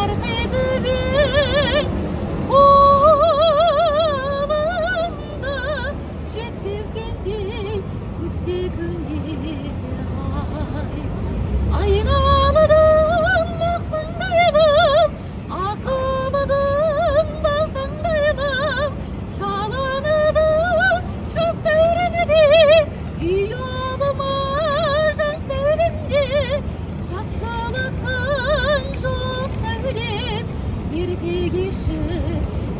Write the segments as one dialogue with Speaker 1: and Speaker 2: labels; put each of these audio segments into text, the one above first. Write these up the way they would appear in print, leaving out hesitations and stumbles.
Speaker 1: жарқ етіп ең қолымды жеткізгендей көпте күндер айналдым мақтаңдайлым ақылдым балтаңдайлым жалыныдым жас дәуренде ұялыма жан сәулемде жақсылықтың жоқ сәулем ерте кеші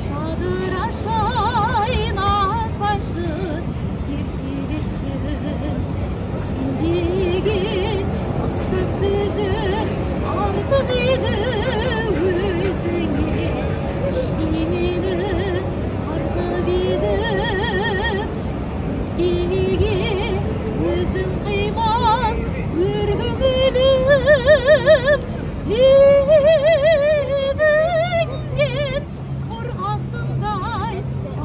Speaker 1: жадырашай назлайшы еркелеші сен деген ыстық сөзің артық еді өзіңе іштей мені артып еді өзгеге өзің қимас өргілім лебіңнен қорғасындай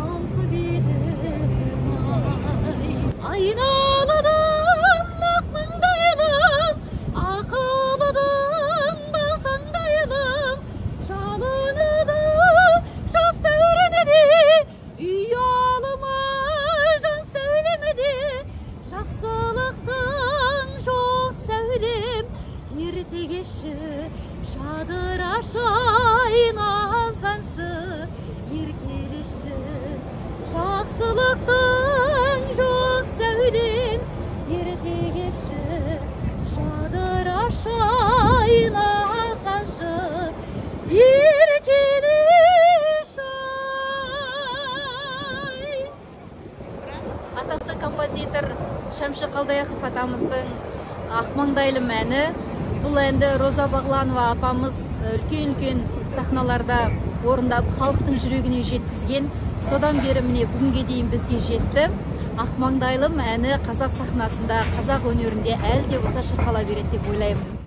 Speaker 1: алтып едім айналдым мақтаңдайлым ақылдым балтаңдайлым жалыныдым жас дәуренде ұялыма жан сәулемде жақсылықтың жоқ сәулем ерте кеші жадырашай назданшы еркелеші жақсылықтың жоқ сәулем ерте кеші жадырашай назданшы еркелеші
Speaker 2: атақты композитор Шәмші Қалдаяқов атамыздың Ақмаңдайлым әні. Бұл әнді Роза Бағланова апамыз үлкен сахналарда орындап, халықтың жүрегіне жеткізген. Содан бері міне бүгінге дейін бізге жетті. Ақмаңдайлым әні қазақ сахнасында, қазақ өнерінде әлі де болса шырқала береді деп ойлаймын.